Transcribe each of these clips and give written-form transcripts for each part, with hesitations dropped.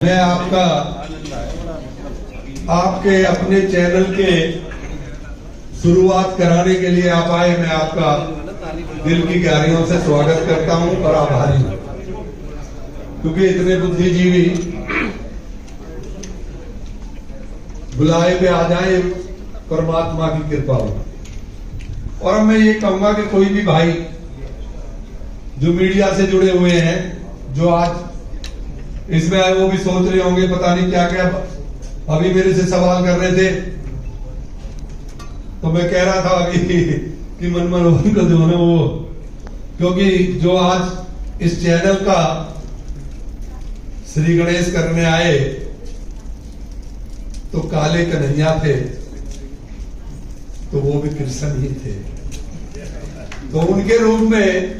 मैं आपके अपने चैनल के शुरुआत कराने के लिए आप आए। मैं आपका दिल की गहराइयों से स्वागत करता हूं और आभारी हूं, क्योंकि इतने बुद्धिजीवी बुलाए पे आ जाए, परमात्मा की कृपा हो। और मैं ये कहूंगा कि कोई भी भाई जो मीडिया से जुड़े हुए हैं, जो आज इसमें आए, वो भी सोच रहे होंगे पता नहीं क्या क्या अभी मेरे से सवाल कर रहे थे। तो मैं कह रहा था अभी कि मनमोहन का जो है वो, क्योंकि जो आज इस चैनल का श्री गणेश करने आए तो काले कन्हैया थे, तो वो भी कृष्ण ही थे। तो उनके रूप में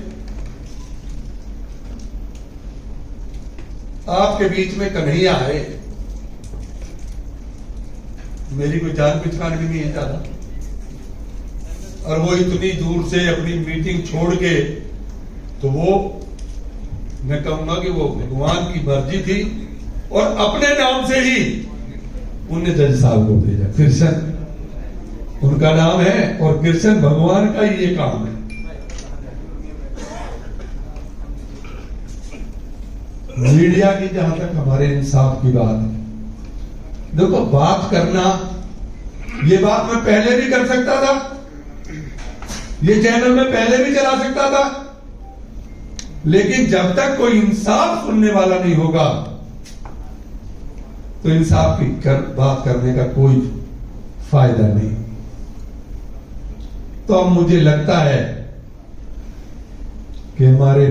आपके बीच में कन्हैया है। मेरी कोई जान पहचान भी नहीं है ज्यादा, और वो इतनी दूर से अपनी मीटिंग छोड़ के, तो वो मैं कहूंगा कि वो भगवान की मर्जी थी, और अपने नाम से ही उनने जज साहब को भेजा। कृष्ण उनका नाम है, और कृष्ण भगवान का ही ये काम है। मीडिया की जहां तक हमारे इंसाफ की बात है, देखो बात करना, ये बात मैं पहले भी कर सकता था, ये चैनल में पहले भी चला सकता था, लेकिन जब तक कोई इंसाफ सुनने वाला नहीं होगा तो इंसाफ की बात करने का कोई फायदा नहीं। तो अब मुझे लगता है कि हमारे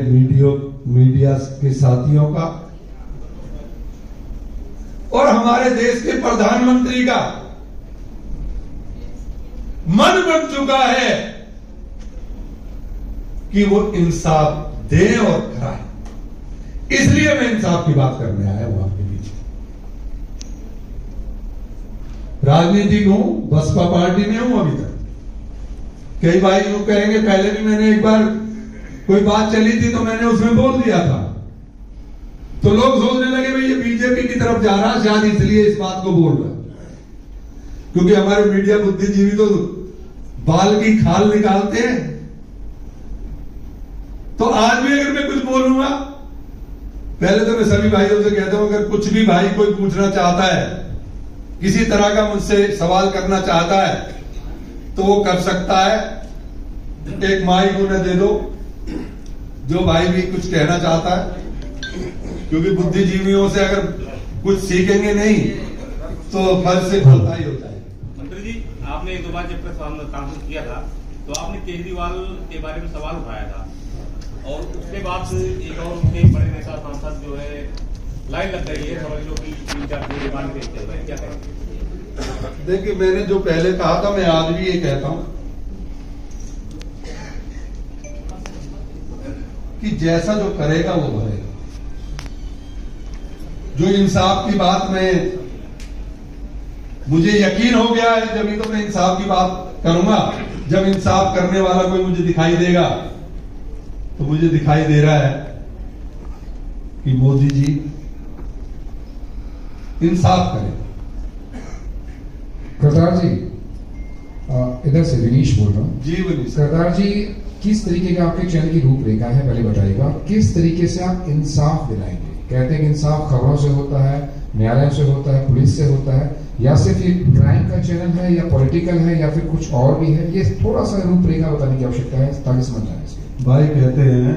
मीडिया के साथियों का और हमारे देश के प्रधानमंत्री का मन बन चुका है कि वो इंसाफ दे और कराए। इसलिए मैं इंसाफ की बात करने आया हूं आपके बीच। राजनीतिक हूं, बसपा पार्टी में हूं अभी तक। कई भाई लोग कहेंगे पहले भी मैंने एक बार कोई बात चली थी तो मैंने उसमें बोल दिया था, तो लोग सोचने लगे भाई ये बीजेपी की तरफ जा रहा, शायद इसलिए इस बात को बोल रहा। क्योंकि हमारे मीडिया बुद्धिजीवी तो बाल की खाल निकालते हैं। तो आज भी अगर मैं कुछ बोलूंगा, पहले तो मैं सभी भाइयों से कहता हूं, अगर कुछ भी भाई कोई पूछना चाहता है, किसी तरह का मुझसे सवाल करना चाहता है, तो वो कर सकता है। एक माइक उन्हें दे दो, जो भाई भी कुछ कहना चाहता है, क्योंकि बुद्धिजीवियों से अगर कुछ सीखेंगे नहीं तो फर्ज से फलता ही होता है। मंत्री जी, आपने एक दो बार जब प्रेस कॉन्फ्रेंस किया था तो आपने केजरीवाल के बारे में सवाल उठाया था, और उसके बाद एक और उनके बड़े नेता सांसद जो है लाइन लग गई है, समझ लो कि 3-4 डिमांड पे चल रहे हैं, क्या करेंगे? देखिए, मैंने जो पहले कहा था, मैं आज भी ये कहता हूं कि जैसा जो करेगा वो भरेगा। जो इंसाफ की बात में मुझे यकीन हो गया है, जब तो मैं इंसाफ की बात करूंगा। जब इंसाफ करने वाला कोई मुझे दिखाई देगा, तो मुझे दिखाई दे रहा है कि मोदी जी इंसाफ करें। सरदार जी, इधर से विनीश बोल रहा हूँ। जी विनीश। सरदार जी, किस तरीके का आपके चैनल की रूपरेखा है, पहले बताइएगा। किस तरीके से आप इंसाफ दिलाएंगे? कहते हैं कि इंसाफ खबरों से होता है, न्यायालयों से होता है, पुलिस से होता है, या सिर्फ ये क्राइम का चैनल है, या पॉलिटिकल है, या फिर कुछ और भी है? ये थोड़ा सा रूपरेखा बताने की आवश्यकता है ताकि समझ जाए इसको। भाई कहते हैं,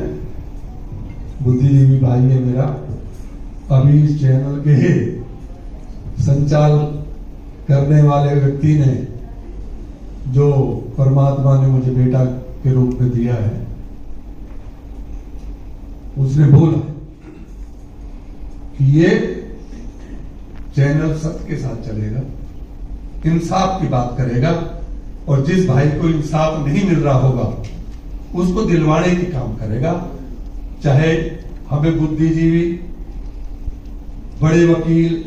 बुद्धिजीवी भाई है मेरा, अभी इस चैनल के संचालन करने वाले व्यक्ति ने, जो परमात्मा ने मुझे बेटा के रूप में दिया है, उसने बोला कि ये चैनल सत्य के साथ चलेगा, इंसाफ की बात करेगा, और जिस भाई को इंसाफ नहीं मिल रहा होगा उसको दिलवाने की काम करेगा। चाहे हमें बुद्धिजीवी, बड़े वकील,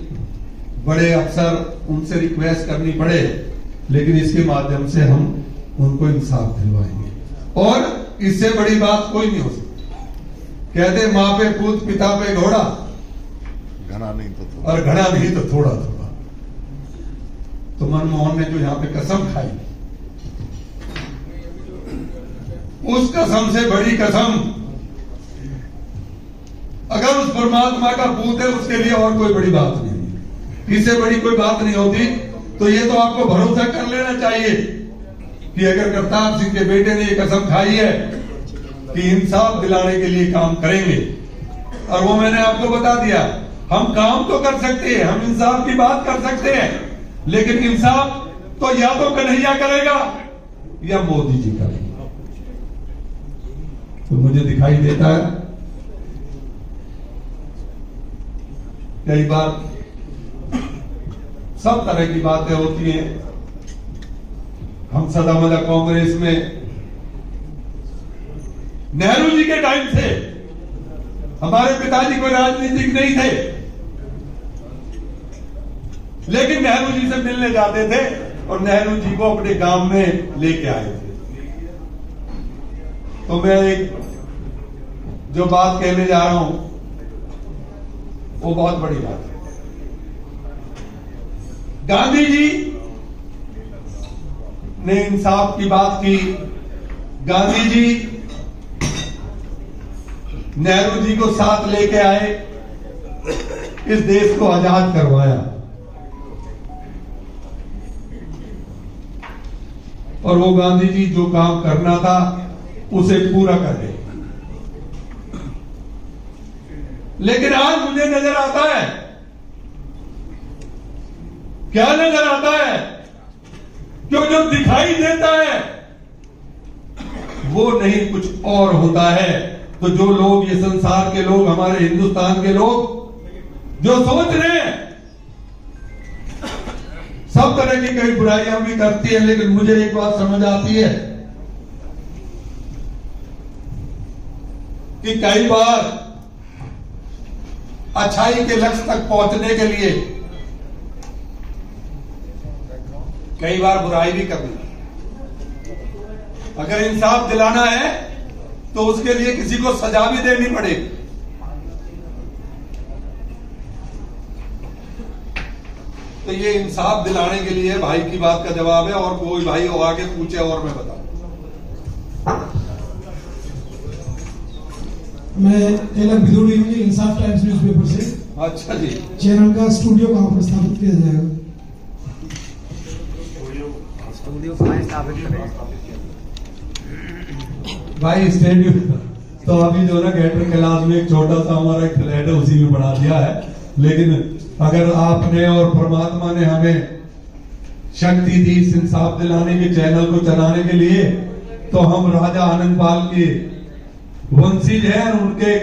बड़े अफसर, उनसे रिक्वेस्ट करनी पड़े, लेकिन इसके माध्यम से हम उनको इंसाफ दिलवाएंगे। और इससे बड़ी बात कोई नहीं हो सकती। कहते माँ पे पूत, पिता पे घोड़ा, नहीं तो थोड़ा। और घड़ा नहीं तो थोड़ा थोड़ा। तो मनमोहन ने जो यहाँ पे कसम खाई, उस कसम से बड़ी कसम अगर उस परमात्मा का पूत है, उसके लिए और कोई बड़ी बात नहीं, इससे बड़ी कोई बात नहीं होती। तो ये तो आपको भरोसा कर लेना चाहिए कि अगर करतार सिंह के बेटे ने ये कसम खाई है कि इंसाफ दिलाने के लिए काम करेंगे, और वो मैंने आपको बता दिया, हम काम तो कर सकते हैं, हम इंसाफ की बात कर सकते हैं, लेकिन इंसाफ तो या तो कन्हैया करेगा या मोदी जी करेंगे। तो मुझे दिखाई देता है कई बार सब तरह की बातें होती हैं। हम सदामदा कांग्रेस में नेहरू जी के टाइम से, हमारे पिताजी कोई राजनीतिक नहीं थे, लेकिन नेहरू जी से मिलने जाते थे और नेहरू जी को अपने गांव में लेके आए थे। तो मैं एक जो बात कहने जा रहा हूं वो बहुत बड़ी बात है। गांधी जी ने इंसाफ की बात की, गांधी जी नेहरू जी को साथ लेके आए, इस देश को आजाद करवाया, और वो गांधी जी जो काम करना था उसे पूरा कर गए। लेकिन आज मुझे नजर आता है, क्या नजर आता है, क्यों जो दिखाई देता है वो नहीं कुछ और होता है। तो जो लोग, ये संसार के लोग, हमारे हिंदुस्तान के लोग जो सोच रहे हैं, सब तरह की कई बुराइयां भी करती है, लेकिन मुझे एक बात समझ आती है कि कई बार अच्छाई के लक्ष्य तक पहुंचने के लिए कई बार बुराई भी करनी। अगर इंसाफ दिलाना है तो उसके लिए किसी को सजा भी देनी पड़ेगी। तो ये इंसाफ दिलाने के लिए भाई की बात का जवाब है, और कोई भाई हो आगे पूछे और मैं बताऊं। मैं एलएम भिदोड़ी हूँ जी, इंसाफ टाइम्स न्यूज़पेपर से। अच्छा जी। चैनल का स्टूडियो कहाँ पर स्थापित किया जाएगा? स्टूडियो कहाँ स्थापित करें? भाई स्टेडियम तो अभी जो ना गेटर क्लास में एक छोटा सा हमारा एक फ्लैट है, उसी में बना दिया है। लेकिन अगर आपने और परमात्मा ने हमें शक्ति दी इस इंसाफ दिलाने के चैनल को चलाने के लिए, तो हम राजा आनंदपाल के वंशीज हैं, और उनके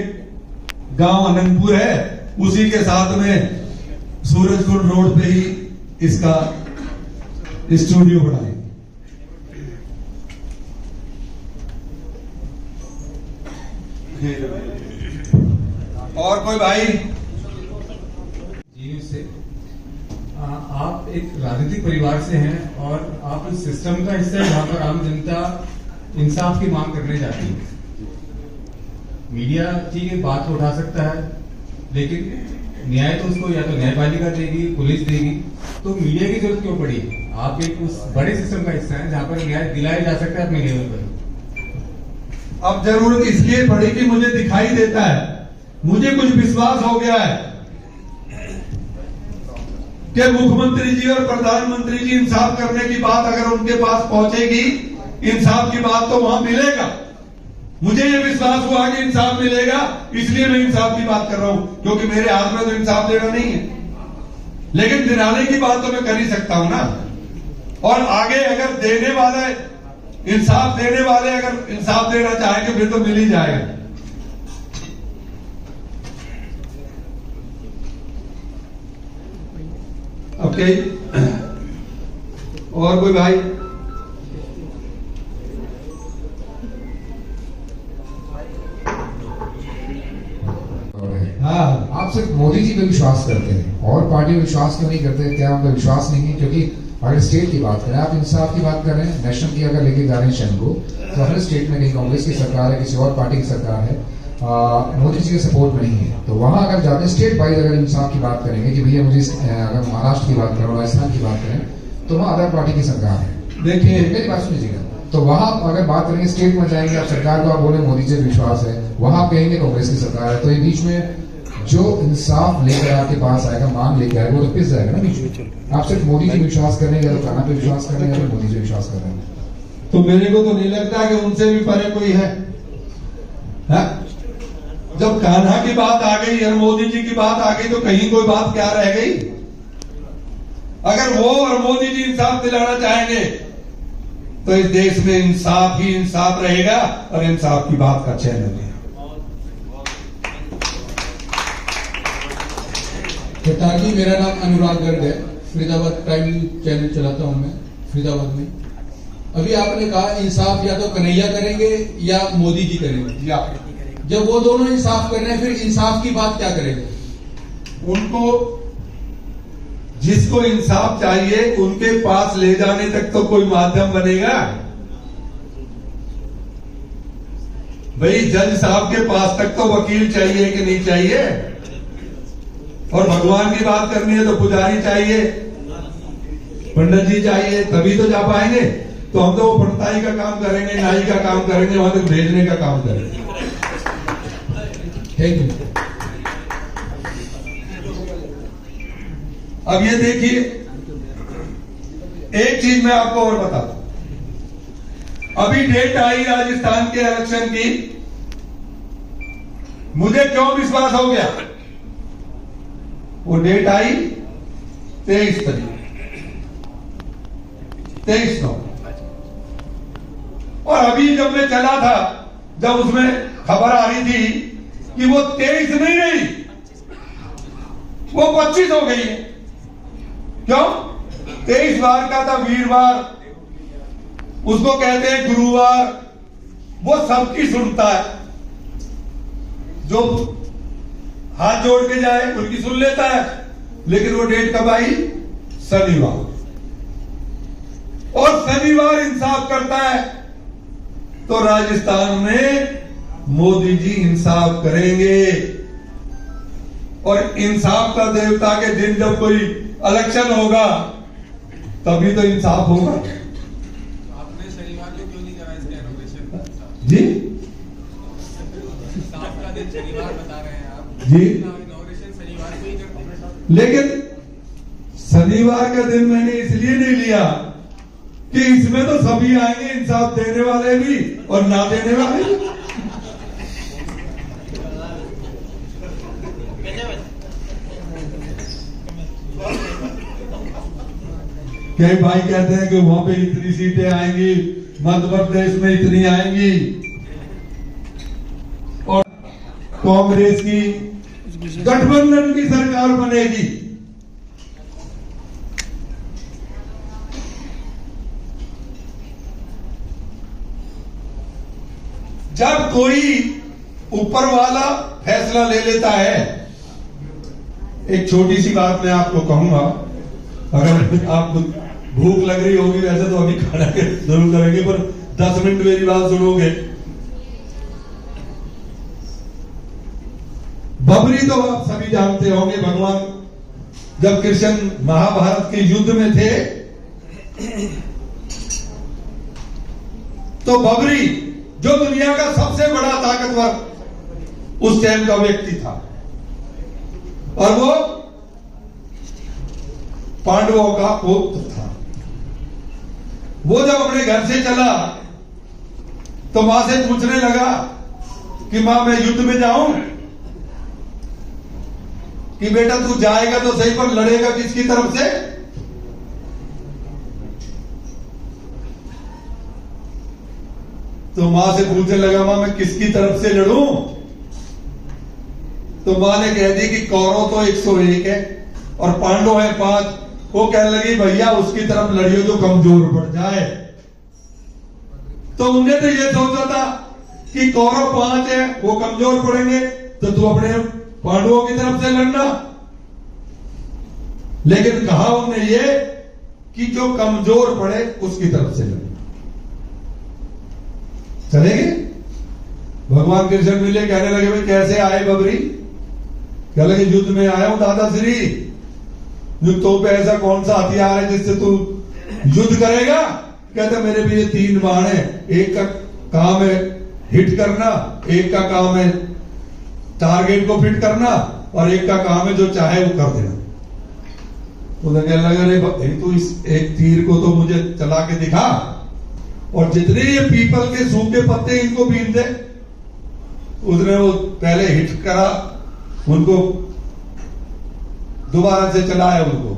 गांव अनंतपुर है, उसी के साथ में सूरजकुंड रोड पे ही इसका स्टूडियो बनाए। और कोई भाई? जी से आप एक राजनीतिक परिवार से हैं और आप उस सिस्टम का हिस्सा है जहां पर आम जनता इंसाफ की मांग करने जाती है। मीडिया ठीक है बात तो उठा सकता है, लेकिन न्याय तो उसको या तो न्यायपालिका देगी, पुलिस देगी। तो मीडिया की जरूरत क्यों पड़ी? आप एक उस बड़े सिस्टम का हिस्सा है जहां पर न्याय दिलाया जा सकता है अपने लेवल पर। अब जरूरत इसलिए पड़ी कि मुझे दिखाई देता है, मुझे कुछ विश्वास हो गया है कि मुख्यमंत्री जी और प्रधानमंत्री जी इंसाफ करने की बात अगर उनके पास पहुंचेगी, इंसाफ की बात तो वहां मिलेगा। मुझे ये विश्वास हुआ कि इंसाफ मिलेगा, इसलिए मैं इंसाफ की बात कर रहा हूं, क्योंकि मेरे हाथ में तो इंसाफ देना नहीं है, लेकिन दिलाने की बात तो मैं कर ही सकता हूं ना। और आगे अगर देने वाले, इंसाफ देने वाले अगर इंसाफ देना चाहेंगे फिर तो मिल ही जाएगा। ओके, और कोई भाई? हाँ, आप सिर्फ मोदी जी पे विश्वास करते हैं और पार्टी पे विश्वास क्यों नहीं करते? क्या उन पर विश्वास नहीं है? क्योंकि अगर स्टेट की बात करें, आप इंसाफ की बात कर रहे हैं, नेशनल की अगर लेके जा रहे हैं शहर को, तो हर स्टेट में कहीं कांग्रेस की सरकार है, किसी और पार्टी की सरकार है, मोदी जी के सपोर्ट नहीं है, तो वहां अगर जाते स्टेट वाइज अगर इंसाफ की बात करेंगे कि भैया मुझे अगर महाराष्ट्र की बात करें, राजस्थान की बात करें, तो वहां अदर पार्टी की सरकार है। देखिए मेरी बात सुनिएगा, तो वहां अगर बात करेंगे स्टेट में जाएंगे आप सरकार को, आप बोले मोदी जी विश्वास है, वहां कहेंगे कांग्रेस की सरकार है, तो ये बीच में जो इंसाफ लेकर आपके पास आएगा, मांग लेकर आएगा, वो तो पिस जाएगा ना बीच में। आप सिर्फ मोदी जी विश्वास करने या तो खाना पे विश्वास करने या तो मोदी जी विश्वास कर रहे हैं। तो मेरे को तो नहीं लगता कि उनसे भी परे कोई है, हा? जब कान्हा की बात आ गई और मोदी जी की बात आ गई तो कहीं कोई बात क्या रह गई? अगर वो और मोदी जी इंसाफ दिलाना चाहेंगे तो इस देश में इंसाफ ही इंसाफ रहेगा और इंसाफ की बात का चैनल है। खट्टार जी, मेरा नाम अनुराग गर्ग है, फरीदाबाद प्राइम चैनल चलाता हूं मैं फरीदाबाद में। अभी आपने कहा इंसाफ या तो कन्हैया करेंगे या मोदी जी करेंगे, या जब वो दोनों इंसाफ कर रहे हैं फिर इंसाफ की बात क्या करेंगे? उनको जिसको इंसाफ चाहिए उनके पास ले जाने तक तो कोई माध्यम बनेगा। भाई जज साहब के पास तक तो वकील चाहिए कि नहीं चाहिए? और भगवान की बात करनी है तो पुजारी चाहिए, पंडित जी चाहिए, तभी तो जा पाएंगे। तो हम तो वो पंडिताई का काम करेंगे, नाई का काम करेंगे, वहां तक भेजने का काम करेंगे। Thank you. अब ये देखिए, एक चीज मैं आपको और बताता हूं। अभी डेट आई राजस्थान के इलेक्शन की, मुझे क्यों विश्वास हो गया? वो डेट आई 23 तारीख, 23 नवंबर। और अभी जब मैं चला था, जब उसमें खबर आ रही थी कि वो 23 नहीं रही, वो 25 हो गई है। क्यों? 23 बार का था वीरवार, उसको कहते हैं गुरुवार, वो सबकी सुनता है। जो हाथ जोड़ के जाए उनकी सुन लेता है। लेकिन वो डेट कब आई? शनिवार। और शनिवार इंसाफ करता है। तो राजस्थान में मोदी जी इंसाफ करेंगे। और इंसाफ का देवता के दिन जब कोई इलेक्शन होगा तभी तो इंसाफ होगा। आपने शनिवार को क्यों नहीं करा इसका इनॉग्रेशन? जी इंसाफ का दिन शनिवार बता रहे हैं आप जी, इनॉग्रेशन शनिवार को ही करते हैं। लेकिन शनिवार का दिन मैंने इसलिए नहीं लिया कि इसमें तो सभी आएंगे, इंसाफ देने वाले भी और ना देने वाले भी। कई भाई कहते हैं कि वहां पे इतनी सीटें आएंगी, मध्य प्रदेश में इतनी आएंगी और कांग्रेस की गठबंधन की सरकार बनेगी। जब कोई ऊपर वाला फैसला ले लेता है, एक छोटी सी बात मैं आपको कहूंगा, अगर आपको भूख लग रही होगी, वैसे तो अभी खाना जरूर करेंगे, पर 10 मिनट मेरी बात सुनोगे। बबरी तो आप सभी जानते होंगे, भगवान जब कृष्ण महाभारत के युद्ध में थे तो बबरी जो दुनिया का सबसे बड़ा ताकतवर उस टाइम का व्यक्ति था, और वो पांडवों का पुत्र था। वो जब अपने घर से चला तो मां से पूछने लगा कि मां मैं युद्ध में जाऊं? कि बेटा तू जाएगा तो सही, पर लड़ेगा किसकी तरफ से? तो मां से पूछने लगा मां मैं किसकी तरफ से लड़ूं? तो मां ने कह दी कि कौरव तो 101 है और पांडव है 5। वो कहने लगी भैया उसकी तरफ लड़ियो जो कमजोर पड़ जाए। तो उन्हें तो ये सोचा था कि कौरव 5 है, वो कमजोर पड़ेंगे, तो तू अपने पांडवों की तरफ से लड़ना। लेकिन कहा उन्हें ये कि जो कमजोर पड़े उसकी तरफ से लड़ना। चलेंगे? भगवान कृष्ण मिले, कहने लगे भाई कैसे आए बबरी? कह लगे युद्ध में आया हूं दादाश्री। तो पे ऐसा कौन सा हथियार है जिससे तू युद्ध करेगा? कहते मेरे भी ये 3 बाण है, एक का काम है हिट करना, एक का काम है टारगेट को फिट करना, और एक का काम है जो चाहे वो कर देना। तो कहने लगा अरे भाई तू इस एक तीर को तो मुझे चला के दिखा, और जितने ये पीपल के सूखे पत्ते इनको बीन दे। उसने वो पहले हिट करा, उनको दोबारा से चलाया, उनको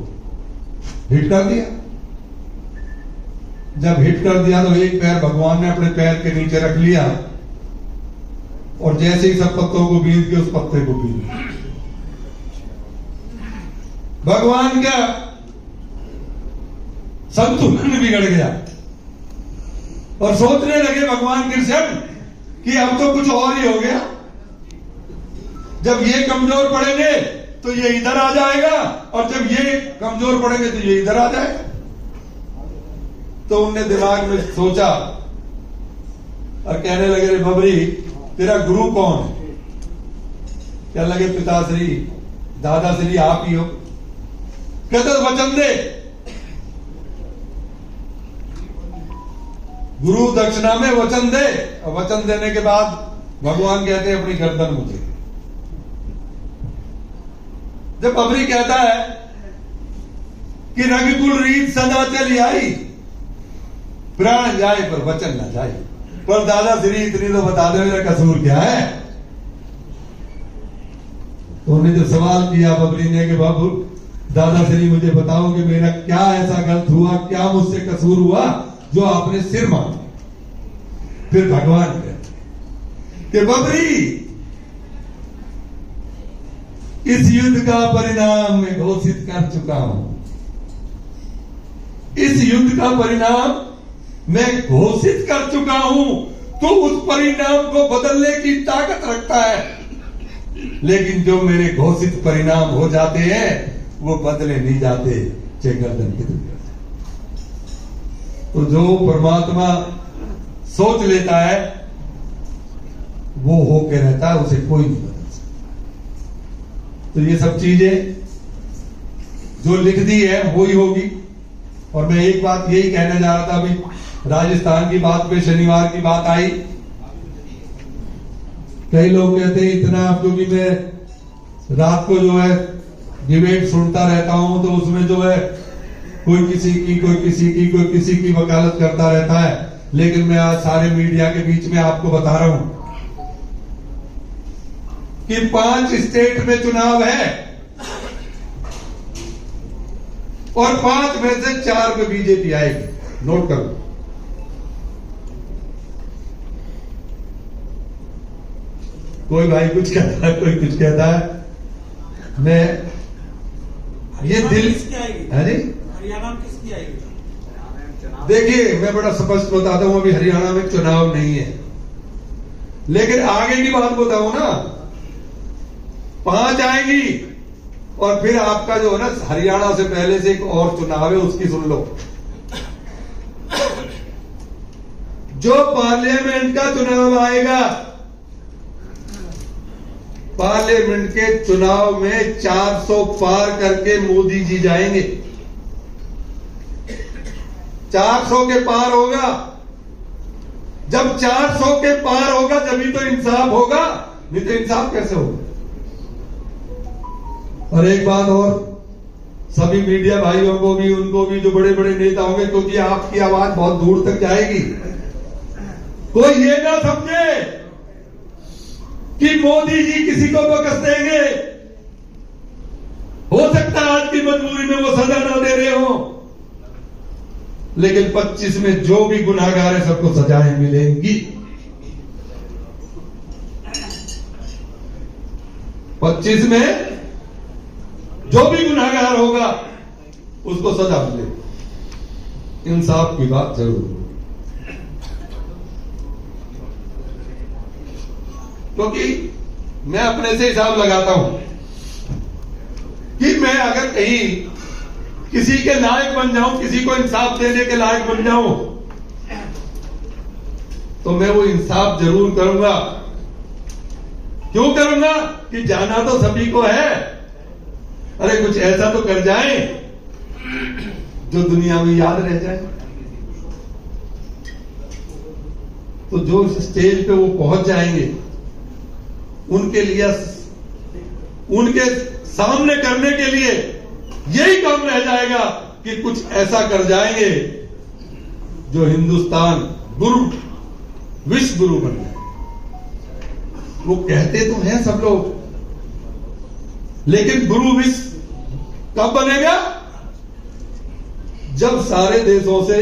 हिट कर दिया। जब हिट कर दिया तो एक पैर भगवान ने अपने पैर के नीचे रख लिया, और जैसे ही सब पत्तों को बीन के उस पत्ते को बीन दिया। भगवान का संतुलन बिगड़ गया, और सोचने लगे भगवान कृष्ण कि अब तो कुछ और ही हो गया। जब ये कमजोर पड़ेंगे तो ये इधर आ जाएगा, और जब ये कमजोर पड़ेंगे तो ये इधर आ जाएगा। तो उनने दिमाग में सोचा और कहने लगे रे बबरी तेरा गुरु कौन है? क्या लगे पिताश्री दादाश्री आप ही हो। कहते वचन दे। गुरु दक्षिणा में वचन दे, और वचन देने के बाद भगवान कहते हैं अपनी गर्दन मुझे। जब बबरी कहता है कि रघुकुल रीत सदा चली आई, प्राण जाए पर वचन न जाए, पर दादा श्री इतनी तो बता दे मेरा कसूर क्या है। तो उन्होंने जो सवाल किया बबरी ने कि बाबू दादा श्री मुझे बताओ कि मेरा क्या ऐसा गलत हुआ, क्या मुझसे कसूर हुआ जो आपने सिर मांगे। फिर भगवान कहते कि बबरी इस युद्ध का परिणाम मैं घोषित कर चुका हूं। इस युद्ध का परिणाम मैं घोषित कर चुका हूं। तो उस परिणाम को बदलने की ताकत रखता है, लेकिन जो मेरे घोषित परिणाम हो जाते हैं वो बदले नहीं जाते, चाहे गर्दन कितनी। तो जो परमात्मा सोच लेता है वो होके रहता है, उसे कोई नहीं बदल सकता। तो ये सब चीजें जो लिख दी है वो ही होगी। और मैं एक बात यही कहने जा रहा था, अभी राजस्थान की बात पे शनिवार की बात आई। कई लोग कहते हैं इतना, क्योंकि मैं रात को जो है डिबेट सुनता रहता हूं, तो उसमें जो है कोई किसी की कोई किसी की कोई किसी की वकालत करता रहता है। लेकिन मैं आज सारे मीडिया के बीच में आपको बता रहा हूं कि 5 स्टेट में चुनाव है, और 5 में से 4 पे बीजेपी आएगी। नोट करो। कोई भाई कुछ कहता है, कोई कुछ कहता है। मैं ये दिल है हरियाणा में किसकी आएगी? देखिए मैं बड़ा स्पष्ट बताता हूं, अभी हरियाणा में चुनाव नहीं है, लेकिन आगे की बात बताऊं ना, 5 आएंगी। और फिर आपका जो है ना, हरियाणा से पहले से एक और चुनाव है, उसकी सुन लो। जो पार्लियामेंट का चुनाव आएगा, पार्लियामेंट के चुनाव में 400 पार करके मोदी जी जाएंगे। 400 के पार होगा। जब 400 के पार होगा तभी तो इंसाफ होगा, नहीं तो इंसाफ कैसे होगा। और एक बात और, सभी मीडिया भाइयों को भी, उनको भी जो बड़े बड़े नेता होंगे, क्योंकि आपकी आवाज बहुत दूर तक जाएगी। कोई ये ना समझे कि मोदी जी किसी को बख्श देंगे। हो सकता है आज की मजबूरी में वो सजा ना दे रहे हो, लेकिन 25 में जो भी गुनाहगार है सबको सजाएं मिलेंगी। 25 में जो भी गुनाहगार होगा उसको सजा मिलेगी। इंसाफ की बात जरूर होगी, क्योंकि मैं अपने से हिसाब लगाता हूं कि मैं अगर कहीं किसी के लायक बन जाऊं, किसी को इंसाफ देने के लायक बन जाऊं, तो मैं वो इंसाफ जरूर करूंगा। क्यों करूंगा कि जाना तो सभी को है। अरे कुछ ऐसा तो कर जाए जो दुनिया में याद रह जाए। तो जो स्टेज पे वो पहुंच जाएंगे उनके लिए, उनके सामने करने के लिए यही काम रह जाएगा कि कुछ ऐसा कर जाएंगे जो हिंदुस्तान गुरु, विश्व गुरु बन जाए। वो कहते तो हैं सब लोग, लेकिन गुरु विश्व कब बनेगा? जब सारे देशों से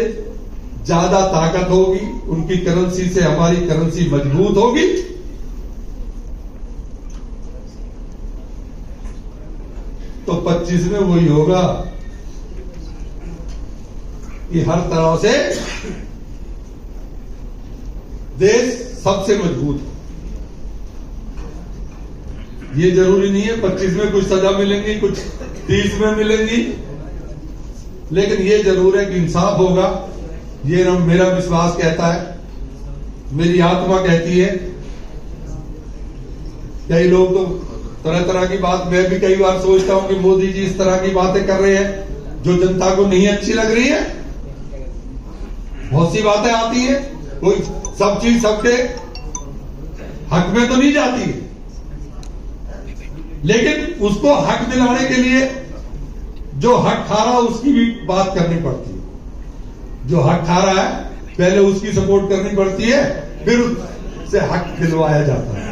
ज्यादा ताकत होगी, उनकी करेंसी से हमारी करेंसी मजबूत होगी, तो 25 में वही होगा कि हर तरह से देश सबसे मजबूत है। ये जरूरी नहीं है 25 में कुछ सजा मिलेंगी, कुछ 30 में मिलेंगी, लेकिन ये जरूर है कि इंसाफ होगा। ये मेरा विश्वास कहता है, मेरी आत्मा कहती है। कई लोग तो तरह तरह की बात, मैं भी कई बार सोचता हूं कि मोदी जी इस तरह की बातें कर रहे हैं जो जनता को नहीं अच्छी लग रही है। बहुत सी बातें आती हैं, कोई सब चीज सबके हक में तो नहीं जाती, लेकिन उसको हक दिलाने के लिए जो हक खा रहा उसकी भी बात करनी पड़ती है। जो हक खा रहा है पहले उसकी सपोर्ट करनी पड़ती है, फिर उससे हक दिलवाया जाता है।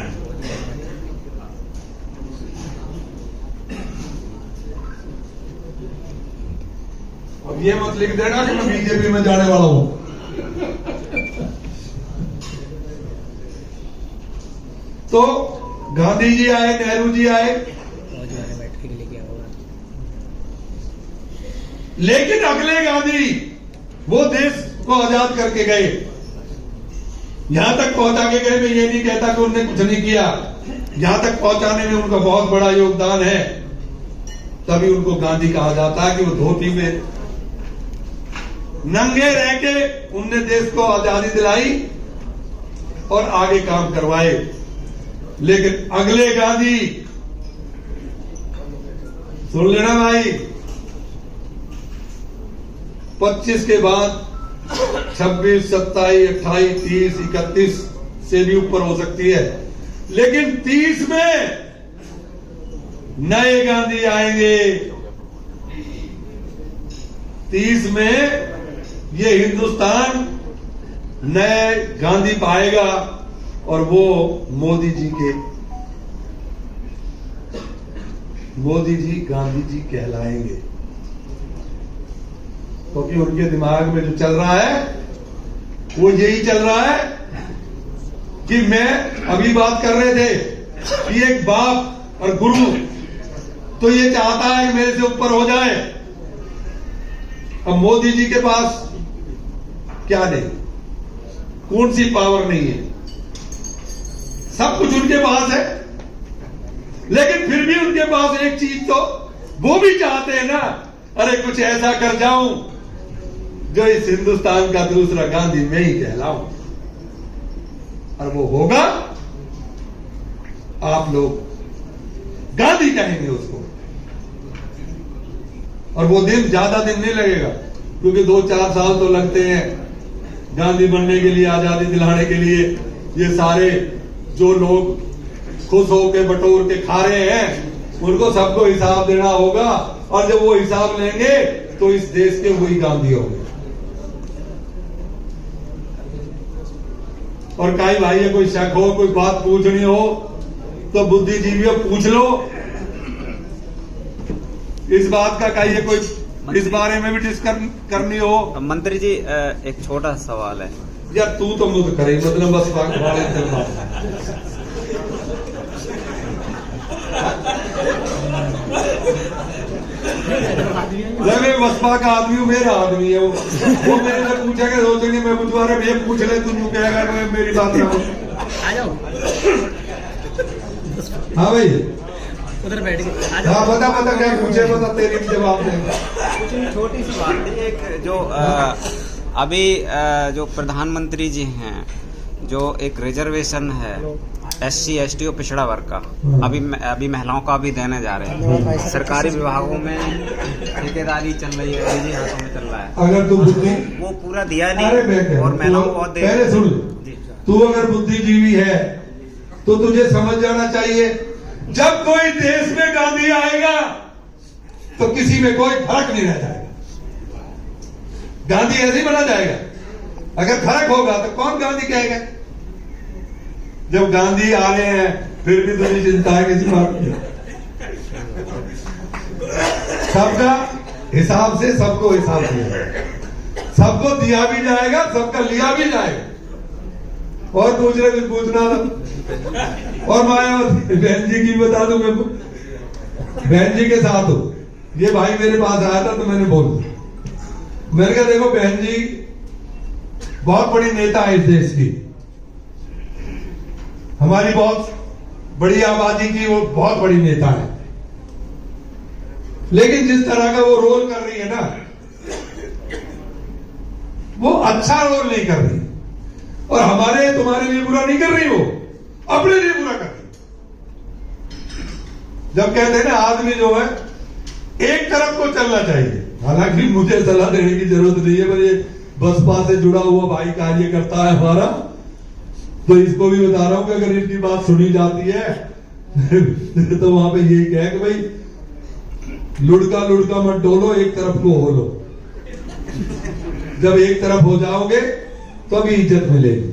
अब ये मत लिख देना कि मैं बीजेपी में जाने वाला हूं। तो गांधी जी आए, नेहरू जी आए, लेकिन अगले गांधी वो देश को आजाद करके गए। यहां तक पहुंचा के गए, मैं ये नहीं कहता कि उन्होंने कुछ नहीं किया, यहां तक पहुंचाने में उनका बहुत बड़ा योगदान है। तभी उनको गांधी कहा जाता है कि वो धोती में नंगे रह के उनने देश को आजादी दिलाई और आगे काम करवाए। लेकिन अगले गांधी, सुन लेना भाई, 25 के बाद 26, 27, 28, 30, 31 से भी ऊपर हो सकती है, लेकिन 30 में नए गांधी आएंगे। 30 में ये हिंदुस्तान नए गांधी पाएगा और वो मोदी जी गांधी जी कहलाएंगे, क्योंकि उनके दिमाग में जो चल रहा है वो यही चल रहा है कि मैं अभी बात कर रहे थे कि एक बाप और गुरु तो ये चाहता है कि मेरे से ऊपर हो जाए। अब मोदी जी के पास क्या नहीं, कौन सी पावर नहीं है, सब कुछ उनके पास है, लेकिन फिर भी उनके पास एक चीज तो वो भी चाहते हैं ना, अरे कुछ ऐसा कर जाऊं जो इस हिंदुस्तान का दूसरा गांधी मैं ही कहलाऊं। और वो होगा, आप लोग गांधी कहेंगे उसको, और वो दिन ज्यादा दिन नहीं लगेगा, क्योंकि 2-4 साल तो लगते हैं गांधी बनने के लिए, आजादी दिलाने के लिए। ये सारे जो लोग खुश होके बटोर के खा रहे हैं उनको सबको हिसाब देना होगा, और जब वो हिसाब लेंगे तो इस देश के वही गांधी होंगे। और कई भाई है, कोई शक हो, कोई बात पूछनी हो तो बुद्धिजीवी पूछ लो। इस बात का कहिए, कोई इस बारे में भी डिस्कस करनी हो। मंत्री जी, एक छोटा सवाल है। यार तू तो मुझे करे, मतलब बस वाले बसपा का आदमी हूँ, मेरा आदमी है वो मेरे से पूछेगा, सोचेंगे मैं बुधवार भैया पूछ ले, तू कहेगा मेरी बात ना हो। हाँ भाई, उधर बैठ गए। हाँ बता क्या पूछे, बता तेरी जवाब देंगे। कुछ छोटी सी बात है, एक जो अभी जो प्रधानमंत्री जी हैं, जो एक रिजर्वेशन है SC ST और पिछड़ा वर्ग का हाँ। अभी महिलाओं का भी देने जा रहे हैं। सरकारी विभागों में ठेकेदारी चल रही है, निजी हाथों में चल रहा है। अगर तू बुद्धि वो पूरा दिया अरे मैं नहीं कह और रहा महिलाओं हूं, को बहुत पहले सुन जी। तू अगर बुद्धिजीवी है तो तुझे समझ जाना चाहिए, जब कोई देश में गांधी आएगा तो किसी में कोई फर्क नहीं रह जाएगा। गांधी ऐसे ही बना जाएगा। अगर फर्क होगा तो कौन गांधी कहेगा? जब गांधी आ रहे हैं फिर भी तुझे चिंता है किसी बात की? सबका हिसाब से सबको हिसाब दिया जाएगा, सबको दिया भी जाएगा, सबका लिया भी जाएगा। और दूसरे भी पूछना था। और मायावती बहन जी की बता दूं, मैं बहन जी के साथ हूं। ये भाई मेरे पास आया था तो मैंने बोल दिया, मैंने कहा देखो बहन जी बहुत बड़ी नेता है इस देश की, हमारी बहुत बड़ी आबादी की वो बहुत बड़ी नेता है, लेकिन जिस तरह का वो रोल कर रही है ना, वो अच्छा रोल नहीं कर रही। और हमारे तुम्हारे लिए बुरा नहीं कर रही, वो अपने लिए बुरा कर रही। जब कहते हैं ना आदमी जो है एक तरफ को चलना चाहिए, हालांकि मुझे सलाह देने की जरूरत नहीं है, पर ये बसपा से जुड़ा हुआ भाई कार्य करता है हमारा, तो इसको भी बता रहा हूं कि अगर इनकी बात सुनी जाती है तो वहां पे यही कहे कि भाई लुढ़का लुढ़का मत डोलो, एक तरफ को हो लो। जब एक तरफ हो जाओगे तो अभी इज्जत मिलेगी।